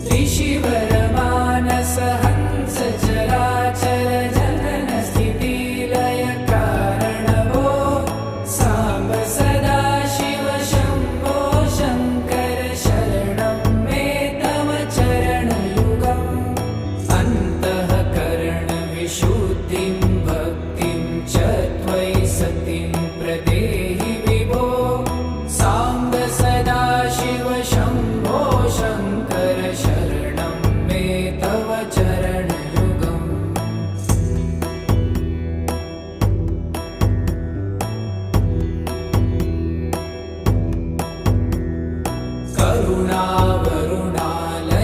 त्रिशिवरमानस हंस चराचर जनन स्थिति लय कारणभो साम्ब सदा शिव शम्भो शङ्कर शरणं मे तव चरणयुगम् अन्तःकरणविशुद्धिं भक्तिं च त्वयि सतिं प्रदेहि विभो साम्ब सदा शिव शम्भो शङ्कर शरणं मे तव चरणयुगम् करुणावरुणालय